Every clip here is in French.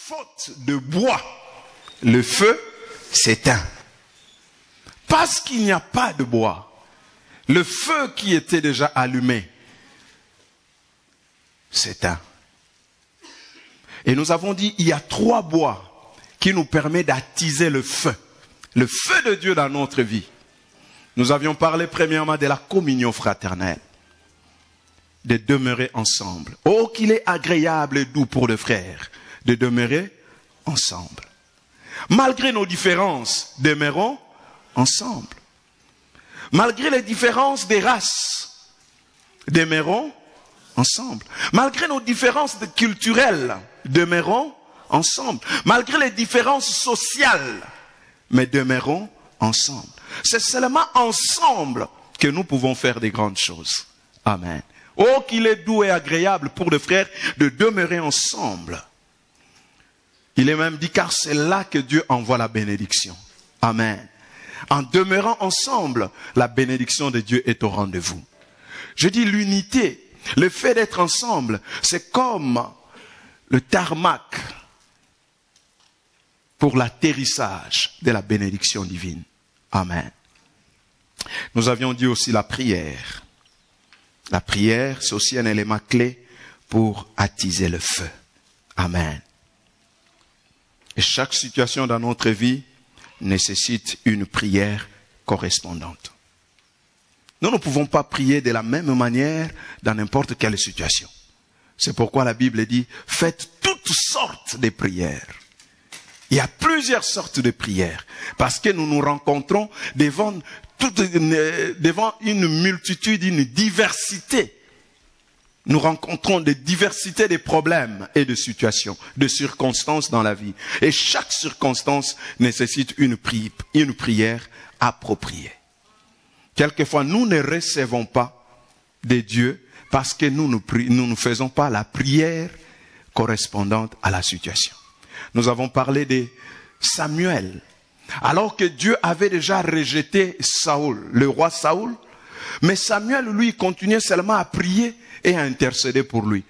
faute de bois, le feu s'éteint. Parce qu'il n'y a pas de bois, le feu qui était déjà allumé s'éteint. Et nous avons dit, il y a 3 bois qui nous permettent d'attiser le feu de Dieu dans notre vie. Nous avions parlé premièrement de la communion fraternelle, de demeurer ensemble. Oh, qu'il est agréable et doux pour le frère de demeurer ensemble. Malgré nos différences, demeurons ensemble. Malgré les différences des races, demeurons ensemble. Malgré nos différences culturelles, demeurons ensemble. Malgré les différences sociales, mais demeurons ensemble. C'est seulement ensemble que nous pouvons faire des grandes choses. Amen. Oh, qu'il est doux et agréable pour le frère de demeurer ensemble. Il est même dit, car c'est là que Dieu envoie la bénédiction. Amen. En demeurant ensemble, la bénédiction de Dieu est au rendez-vous. Je dis l'unité, le fait d'être ensemble, c'est comme le tarmac pour l'atterrissage de la bénédiction divine. Amen. Nous avions dit aussi la prière. La prière, c'est aussi un élément clé pour attiser le feu. Amen. Et chaque situation dans notre vie nécessite une prière correspondante. Nous ne pouvons pas prier de la même manière dans n'importe quelle situation. C'est pourquoi la Bible dit, faites toutes sortes de prières. Il y a plusieurs sortes de prières, parce que nous nous rencontrons devant une multitude, une diversité. Nous rencontrons des diversités de problèmes et de situations, de circonstances dans la vie. Et chaque circonstance nécessite une prière appropriée. Quelquefois, nous ne recevons pas de Dieu parce que nous ne faisons pas la prière correspondante à la situation. Nous avons parlé de Samuel. Alors que Dieu avait déjà rejeté Saoul, le roi Saoul, mais Samuel, lui, continuait seulement à prier et à intercéder pour lui.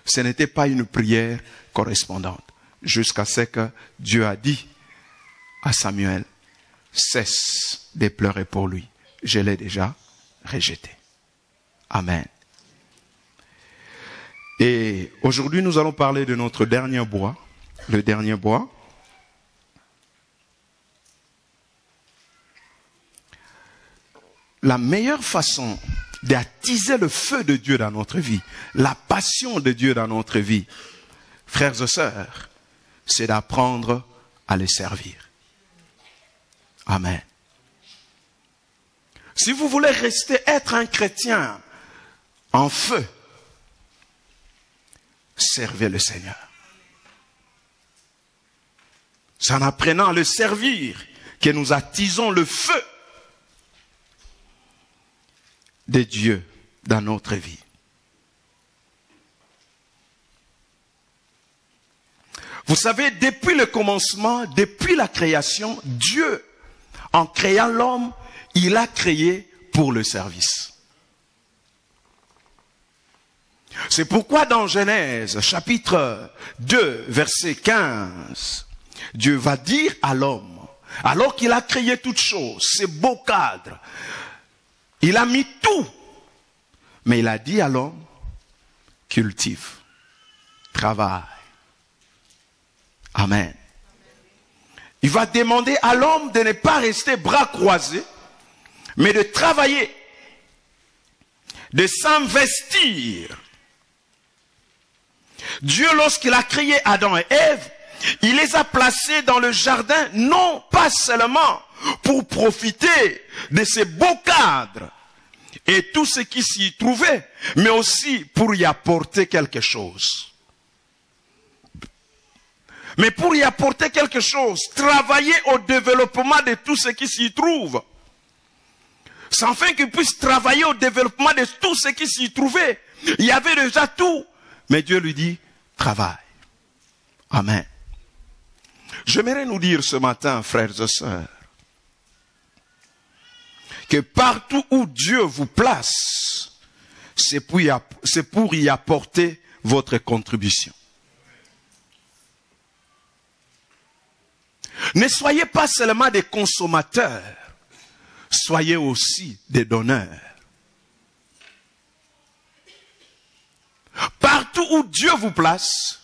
Ce n'était pas une prière correspondante. Jusqu'à ce que Dieu a dit à Samuel, cesse de pleurer pour lui. Je l'ai déjà rejeté. Amen. Et aujourd'hui, nous allons parler de notre dernier bois. Le dernier bois. La meilleure façon d'attiser le feu de Dieu dans notre vie, la passion de Dieu dans notre vie, frères et sœurs, c'est d'apprendre à le servir. Amen. Si vous voulez être un chrétien en feu, servez le Seigneur. C'est en apprenant à le servir que nous attisons le feu de Dieu dans notre vie. Vous savez, depuis le commencement, depuis la création, Dieu, en créant l'homme, il a créé pour le service. C'est pourquoi dans Genèse, chapitre 2, verset 15, Dieu va dire à l'homme, alors qu'il a créé toutes choses, ces beaux cadres, il a mis tout, mais il a dit à l'homme, cultive, travaille. Amen. Il va demander à l'homme de ne pas rester bras croisés, mais de travailler, de s'investir. Dieu, lorsqu'il a créé Adam et Ève, il les a placés dans le jardin, non pas seulement pour profiter de ces beaux cadres et tout ce qui s'y trouvait, mais aussi pour y apporter quelque chose. Mais pour y apporter quelque chose, travailler au développement de tout ce qui s'y trouve. Sans fin qu'ils puissent travailler au développement de tout ce qui s'y trouvait. Il y avait déjà tout. Mais Dieu lui dit, travaille. Amen. J'aimerais nous dire ce matin, frères et sœurs, que partout où Dieu vous place, c'est pour y apporter votre contribution. Ne soyez pas seulement des consommateurs, soyez aussi des donneurs. Partout où Dieu vous place,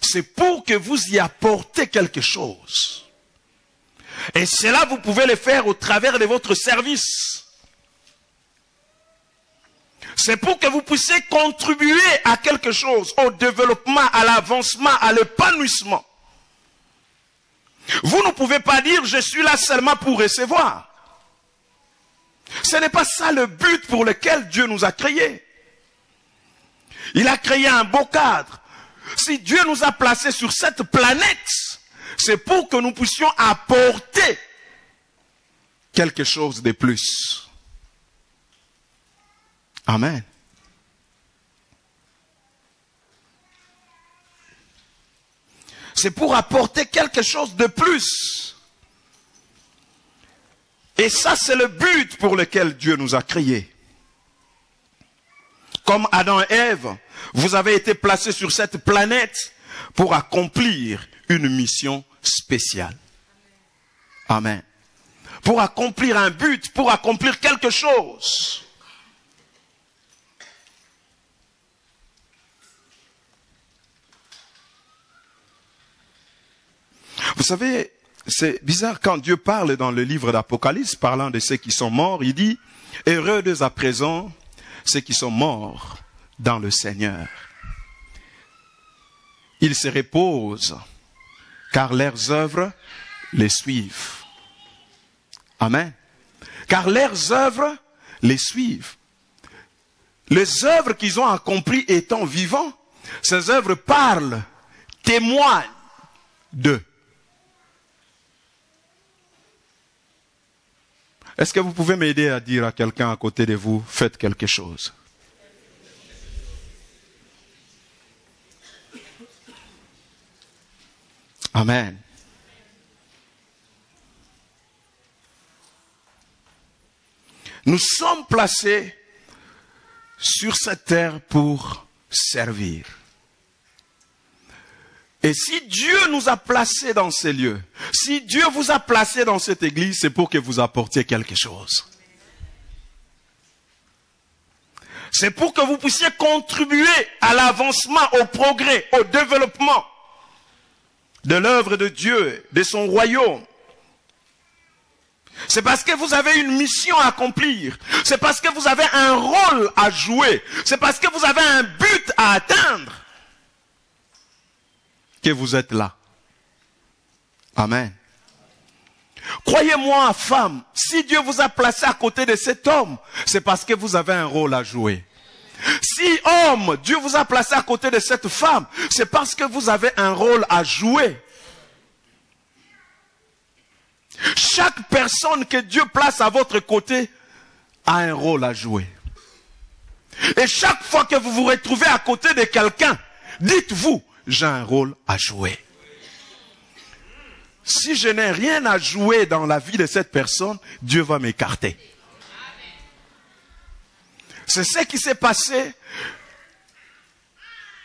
c'est pour que vous y apportez quelque chose. Et cela, vous pouvez le faire au travers de votre service. C'est pour que vous puissiez contribuer à quelque chose, au développement, à l'avancement, à l'épanouissement. Vous ne pouvez pas dire, je suis là seulement pour recevoir. Ce n'est pas ça le but pour lequel Dieu nous a créés. Il a créé un beau cadre. Si Dieu nous a placés sur cette planète, c'est pour que nous puissions apporter quelque chose de plus. Amen. C'est pour apporter quelque chose de plus. Et ça, c'est le but pour lequel Dieu nous a créés. Comme Adam et Ève, vous avez été placés sur cette planète pour accomplir une mission spéciale. Amen. Pour accomplir un but, pour accomplir quelque chose. Vous savez, c'est bizarre quand Dieu parle dans le livre d'Apocalypse, parlant de ceux qui sont morts, il dit, heureux dès à présent ceux qui sont morts dans le Seigneur. Ils se reposent, car leurs œuvres les suivent. Amen. Car leurs œuvres les suivent. Les œuvres qu'ils ont accomplies étant vivants, ces œuvres parlent, témoignent d'eux. Est-ce que vous pouvez m'aider à dire à quelqu'un à côté de vous, faites quelque chose? Amen. Nous sommes placés sur cette terre pour servir. Et si Dieu nous a placés dans ces lieux, si Dieu vous a placés dans cette église, c'est pour que vous apportiez quelque chose. C'est pour que vous puissiez contribuer à l'avancement, au progrès, au développement de l'œuvre de Dieu, de son royaume. C'est parce que vous avez une mission à accomplir. C'est parce que vous avez un rôle à jouer. C'est parce que vous avez un but à atteindre que vous êtes là. Amen. Croyez-moi, femme, si Dieu vous a placé à côté de cet homme, c'est parce que vous avez un rôle à jouer. Si homme, Dieu vous a placé à côté de cette femme, c'est parce que vous avez un rôle à jouer. Chaque personne que Dieu place à votre côté a un rôle à jouer. Et chaque fois que vous vous retrouvez à côté de quelqu'un, dites-vous, j'ai un rôle à jouer. Si je n'ai rien à jouer dans la vie de cette personne, Dieu va m'écarter. C'est ce qui s'est passé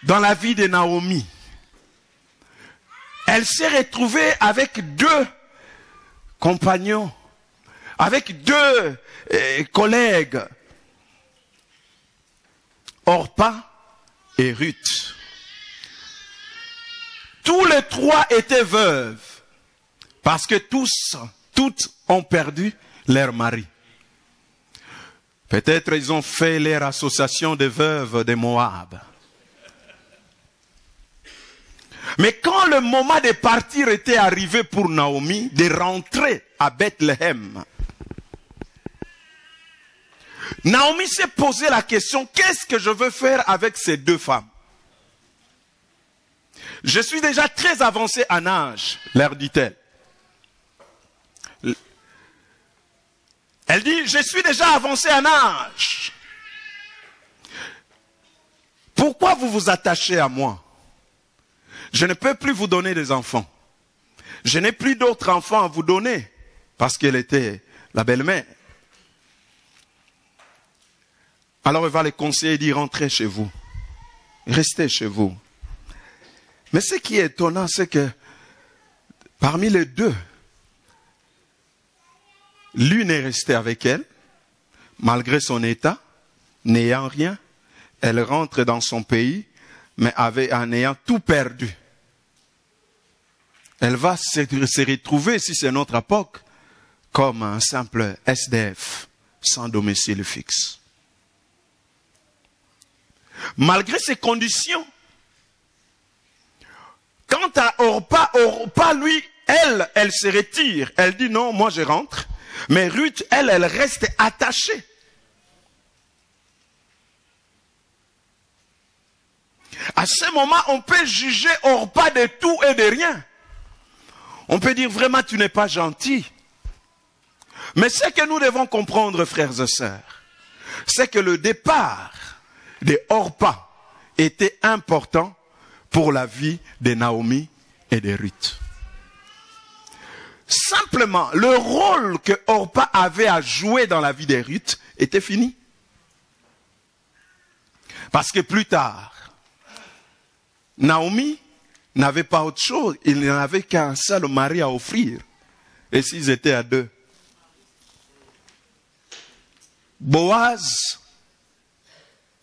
dans la vie de Naomi. Elle s'est retrouvée avec deux compagnons, avec deux collègues, Orpa et Ruth. Tous les trois étaient veuves, parce que toutes ont perdu leur mari. Peut-être ils ont fait leur association de veuves de Moab. Mais quand le moment de partir était arrivé pour Naomi, de rentrer à Bethléem, Naomi s'est posé la question, qu'est-ce que je veux faire avec ces deux femmes? Je suis déjà très avancé en âge, leur dit-elle. Elle dit, je suis déjà avancé en âge. Pourquoi vous vous attachez à moi? Je ne peux plus vous donner des enfants. Je n'ai plus d'autres enfants à vous donner, parce qu'elle était la belle-mère. Alors elle va les conseiller et dire, rentrez chez vous. Restez chez vous. Mais ce qui est étonnant, c'est que parmi les deux, l'une est restée avec elle, malgré son état, n'ayant rien. Elle rentre dans son pays, mais en ayant tout perdu. Elle va se retrouver, si c'est notre époque, comme un simple SDF, sans domicile fixe. Malgré ces conditions, quant à Orpa, lui, elle se retire. Elle dit non, moi je rentre. Mais Ruth, elle reste attachée. À ce moment, on peut juger Orpa de tout et de rien. On peut dire vraiment tu n'es pas gentil. Mais ce que nous devons comprendre, frères et sœurs, c'est que le départ de Orpa était important pour la vie de Naomi et de Ruth. Simplement, le rôle que Orpa avait à jouer dans la vie de Ruth était fini. Parce que plus tard, Naomi n'avait pas autre chose. Il n'avait qu'un seul mari à offrir. Et s'ils étaient à deux. Boaz,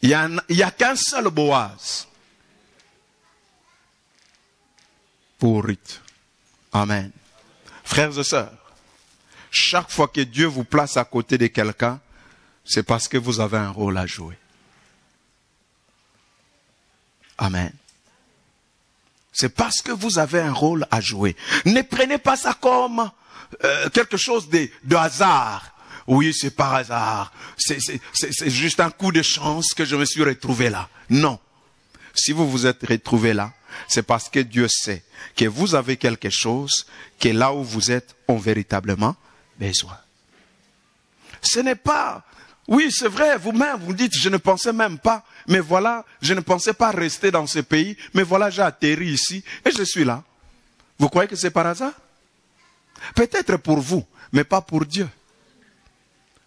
il n'y a qu'un seul Boaz pour Ruth. Amen. Frères et sœurs, chaque fois que Dieu vous place à côté de quelqu'un, c'est parce que vous avez un rôle à jouer. Amen. C'est parce que vous avez un rôle à jouer. Ne prenez pas ça comme quelque chose de hasard. Oui, c'est par hasard. C'est juste un coup de chance que je me suis retrouvé là. Non. Si vous vous êtes retrouvé là, c'est parce que Dieu sait que vous avez quelque chose que là où vous êtes ont véritablement besoin. Ce n'est pas... Oui, c'est vrai, vous-même, vous dites, je ne pensais même pas, mais voilà, je ne pensais pas rester dans ce pays, mais voilà, j'ai atterri ici, et je suis là. Vous croyez que c'est par hasard? Peut-être pour vous, mais pas pour Dieu.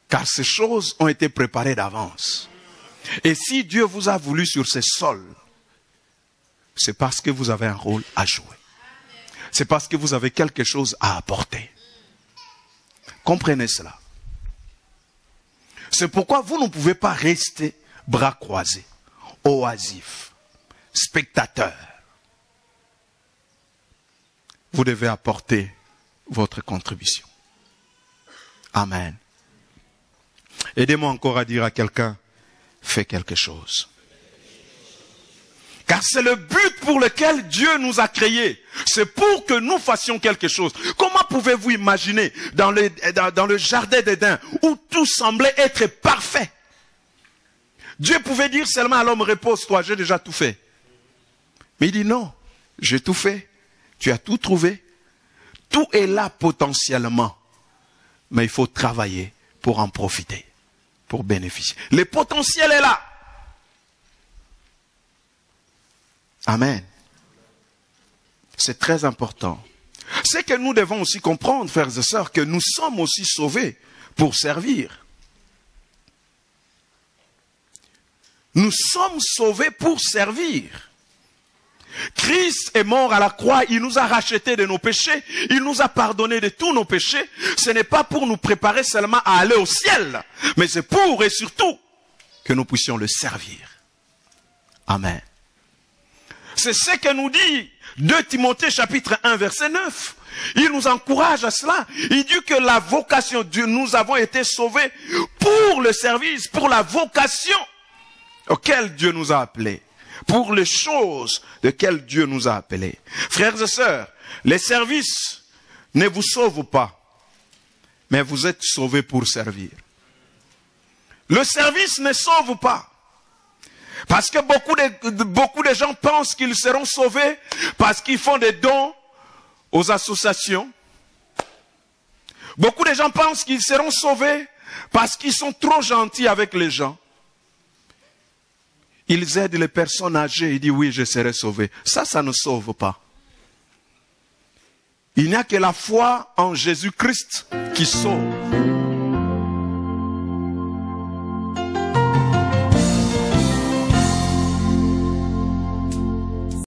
Car ces choses ont été préparées d'avance. Et si Dieu vous a voulu sur ces sols, c'est parce que vous avez un rôle à jouer. C'est parce que vous avez quelque chose à apporter. Comprenez cela. C'est pourquoi vous ne pouvez pas rester bras croisés, oisifs, spectateurs. Vous devez apporter votre contribution. Amen. Aidez-moi encore à dire à quelqu'un, fais quelque chose. Car c'est le but pour lequel Dieu nous a créés. C'est pour que nous fassions quelque chose. Comment pouvez-vous imaginer dans le jardin d'Éden où tout semblait être parfait? Dieu pouvait dire seulement à l'homme, repose-toi, j'ai déjà tout fait. Mais il dit non, j'ai tout fait. Tu as tout trouvé. Tout est là potentiellement. Mais il faut travailler pour en profiter, pour bénéficier. Le potentiel est là. Amen. C'est très important. C'est que nous devons aussi comprendre, frères et sœurs, que nous sommes aussi sauvés pour servir. Nous sommes sauvés pour servir. Christ est mort à la croix, il nous a rachetés de nos péchés, il nous a pardonné de tous nos péchés. Ce n'est pas pour nous préparer seulement à aller au ciel, mais c'est pour et surtout que nous puissions le servir. Amen. C'est ce que nous dit 2 Timothée chapitre 1 verset 9. Il nous encourage à cela. Il dit que la vocation, nous avons été sauvés pour le service, pour la vocation auquel Dieu nous a appelés. Pour les choses desquelles Dieu nous a appelés. Frères et sœurs, les services ne vous sauvent pas, mais vous êtes sauvés pour servir. Le service ne sauve pas. Parce que beaucoup de gens pensent qu'ils seront sauvés parce qu'ils font des dons aux associations. Beaucoup de gens pensent qu'ils seront sauvés parce qu'ils sont trop gentils avec les gens. Ils aident les personnes âgées et disent oui, je serai sauvé. Ça ne sauve pas. Il n'y a que la foi en Jésus-Christ qui sauve.